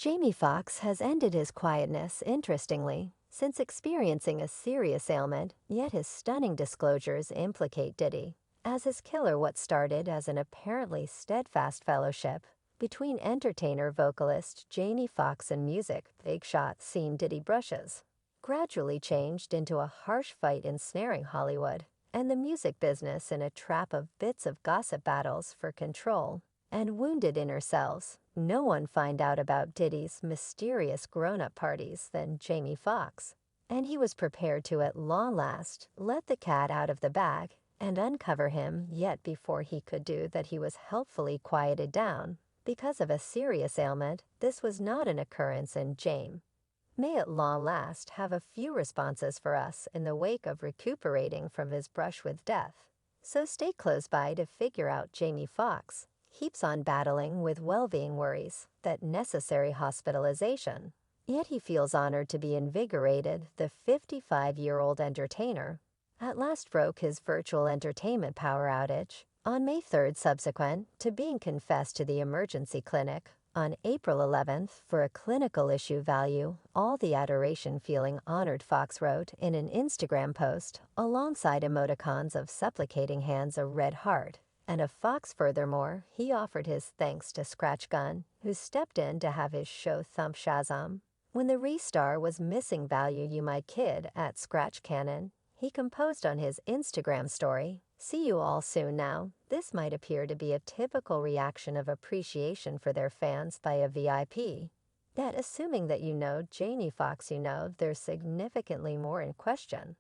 Jamie Foxx has ended his quietness, interestingly, since experiencing a serious ailment, yet his stunning disclosures implicate Diddy as his killer. What started as an apparently steadfast fellowship between entertainer-vocalist Jamie Foxx and music big shot scene Diddy brushes gradually changed into a harsh fight ensnaring Hollywood and the music business in a trap of bits of gossip battles for control and wounded inner selves. No one find out about Diddy's mysterious grown-up parties than Jamie Foxx, and he was prepared to at long last let the cat out of the bag and uncover him. Yet before he could do that, he was helpfully quieted down because of a serious ailment. This was not an occurrence, and Jamie may at long last have a few responses for us in the wake of recuperating from his brush with death. So stay close by to figure out. Jamie Foxx keeps on battling with well-being worries that necessary hospitalization. Yet he feels honored to be invigorated. The 55-year-old entertainer at last broke his virtual entertainment power outage on May 3rd, subsequent to being confessed to the emergency clinic on April 11th for a clinical issue. Value all the adoration, feeling honored, Fox wrote in an Instagram post alongside emoticons of supplicating hands, a red heart, and a fox. Furthermore, he offered his thanks to Scratch Gunn, who stepped in to have his show thump Shazam when the re-star was missing. Value you my kid at Scratch Cannon, he composed on his Instagram story. See you all soon. Now, this might appear to be a typical reaction of appreciation for their fans by a VIP. That assuming that you know Jamie Foxx, you know there's significantly more in question,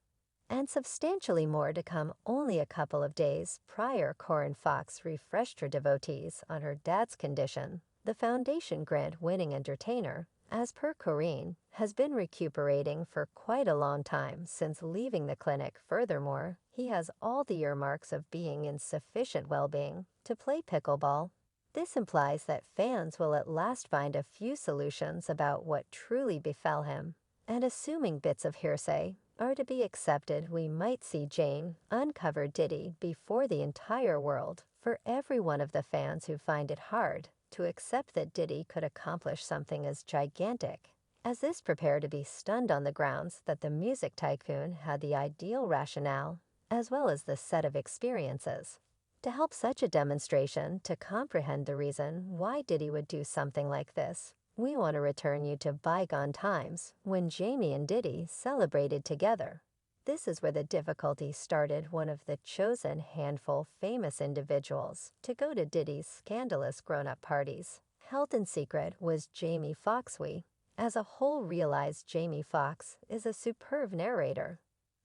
and substantially more to come. Only a couple of days prior, Corinne Foxx refreshed her devotees on her dad's condition. The Foundation grant-winning entertainer, as per Corinne, has been recuperating for quite a long time since leaving the clinic. Furthermore, he has all the earmarks of being in sufficient well-being to play pickleball. This implies that fans will at last find a few solutions about what truly befell him. And assuming bits of hearsay are to be accepted, we might see Jane uncover Diddy before the entire world. For every one of the fans who find it hard to accept that Diddy could accomplish something as gigantic as this, prepare to be stunned on the grounds that the music tycoon had the ideal rationale as well as the set of experiences to help such a demonstration to comprehend the reason why Diddy would do something like this. We want to return you to bygone times when Jamie and Diddy celebrated together. This is where the difficulty started. One of the chosen handful famous individuals to go to Diddy's scandalous grown-up parties, held in secret, was Jamie Foxx. We, as a whole, realized Jamie Foxx is a superb narrator.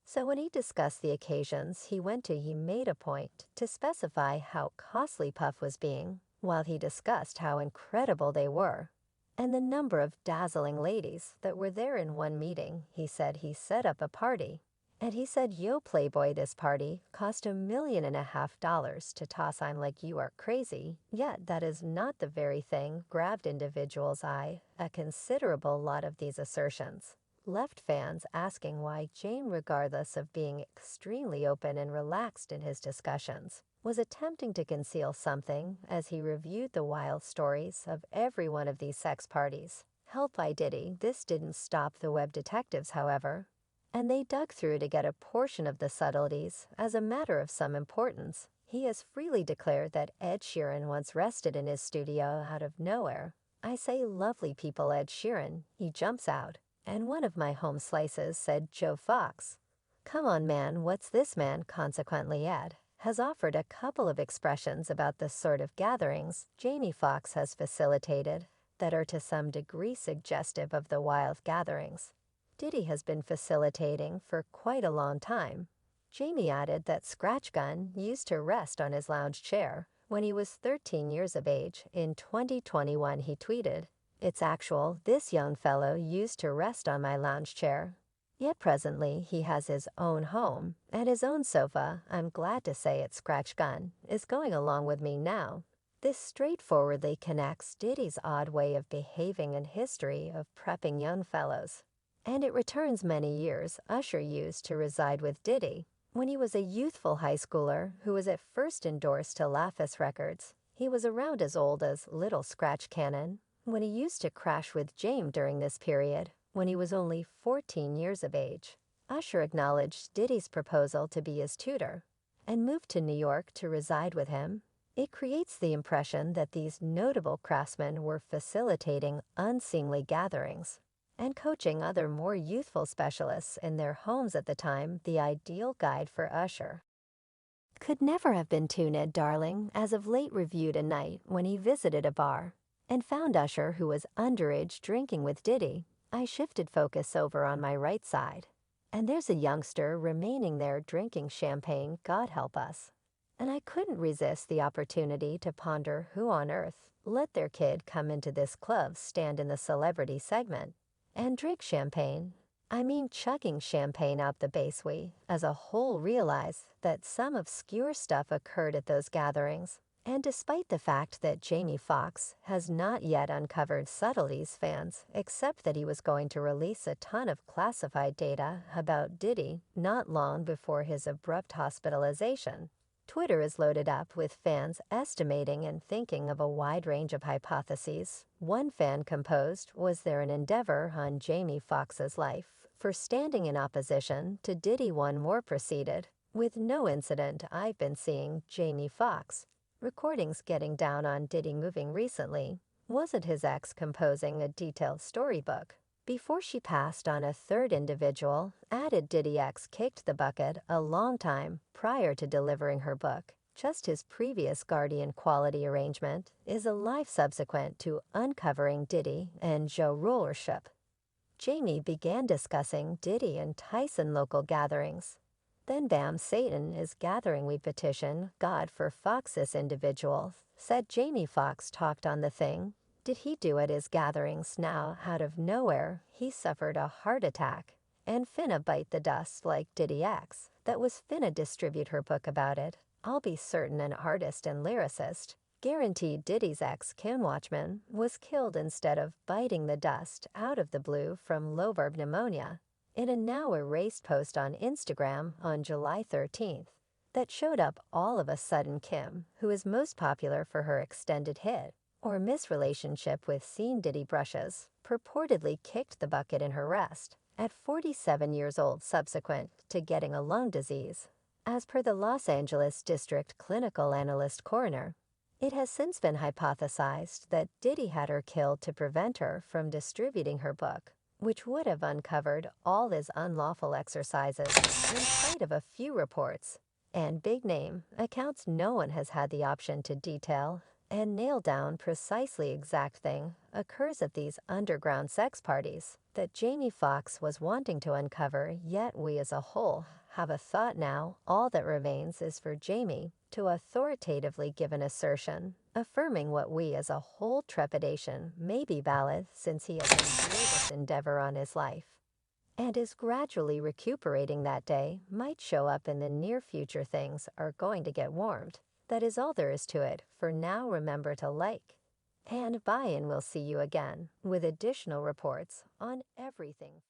So when he discussed the occasions he went to, he made a point to specify how costly Puff was being, while he discussed how incredible they were, and the number of dazzling ladies that were there in one meeting. He said he set up a party, and he said, "Yo, Playboy, this party cost $1.5 million to toss." I'm like, you are crazy. Yet that is not the very thing grabbed individuals' eye. A considerable lot of these assertions left fans asking why Jane, regardless of being extremely open and relaxed in his discussions, was attempting to conceal something as he reviewed the wild stories of every one of these sex parties held by Diddy. This didn't stop the web detectives, however, and they dug through to get a portion of the subtleties. As a matter of some importance, he has freely declared that Ed Sheeran once rested in his studio out of nowhere. I say, lovely people, Ed Sheeran, he jumps out. And one of my home slices said, Joe Fox. Come on, man, what's this man? Consequently, Ed has offered a couple of expressions about the sort of gatherings Jamie Foxx has facilitated that are to some degree suggestive of the wild gatherings Diddy has been facilitating for quite a long time. Jamie added that Scratch Gun used to rest on his lounge chair when he was 13 years of age. In 2021, he tweeted, "It's actual, this young fellow used to rest on my lounge chair." Yet presently he has his own home and his own sofa. I'm glad to say it. Scratch Gun is going along with me now. This straightforwardly connects Diddy's odd way of behaving and history of prepping young fellows. And it returns many years Usher used to reside with Diddy when he was a youthful high schooler who was at first endorsed to Lafis Records. He was around as old as Little Scratch Cannon when he used to crash with James during this period, when he was only 14 years of age. Usher acknowledged Diddy's proposal to be his tutor and moved to New York to reside with him. It creates the impression that these notable craftsmen were facilitating unseemly gatherings and coaching other more youthful specialists in their homes at the time. The ideal guide for Usher could never have been Tuned Darling, as of late reviewed a night when he visited a bar and found Usher, who was underage, drinking with Diddy. I shifted focus over on my right side, and there's a youngster remaining there drinking champagne, God help us. And I couldn't resist the opportunity to ponder who on earth let their kid come into this club, stand in the celebrity segment, and drink champagne. I mean, chugging champagne out the base. We, as a whole, realize that some obscure stuff occurred at those gatherings. And despite the fact that Jamie Foxx has not yet uncovered subtleties, fans accept that he was going to release a ton of classified data about Diddy not long before his abrupt hospitalization. Twitter is loaded up with fans estimating and thinking of a wide range of hypotheses. One fan composed, "Was there an endeavor on Jamie Foxx's life for standing in opposition to Diddy?" One more proceeded, "With no incident I've been seeing Jamie Foxx recordings getting down on Diddy moving recently. Wasn't his ex composing a detailed storybook before she passed on?" A third individual added, "Diddy X kicked the bucket a long time prior to delivering her book. Just his previous guardian quality arrangement is a life subsequent to uncovering Diddy and Joe rulership." Jamie began discussing Diddy and Tyson local gatherings. Then bam, Satan is gathering. We petition God for Fox. This individual said Jamie Foxx talked on the thing. Did he do at his gatherings? Now, out of nowhere, he suffered a heart attack and finna bite the dust like Diddy X. That was finna distribute her book about it. I'll be certain an artist and lyricist guaranteed Diddy's ex, Kim Watchman, was killed instead of biting the dust out of the blue from lobar pneumonia. In a now erased post on Instagram on July 13th that showed up all of a sudden, Kim, who is most popular for her extended hit or miss relationship with scene Diddy brushes, purportedly kicked the bucket in her rest at 47 years old subsequent to getting a lung disease. As per the Los Angeles District Clinical Analyst Coroner, it has since been hypothesized that Diddy had her killed to prevent her from distributing her book, which would have uncovered all his unlawful exercises. In spite of a few reports and big-name accounts, no one has had the option to detail and nail down precisely exact thing occurs at these underground sex parties that Jamie Foxx was wanting to uncover. Yet we as a whole have a thought now. All that remains is for Jamie to authoritatively give an assertion affirming what we as a whole trepidation may be valid, since he has endured this endeavor on his life and is gradually recuperating. That day might show up in the near future. Things are going to get warmed. That is all there is to it. For now, remember to like and buy, and we'll see you again with additional reports on everything.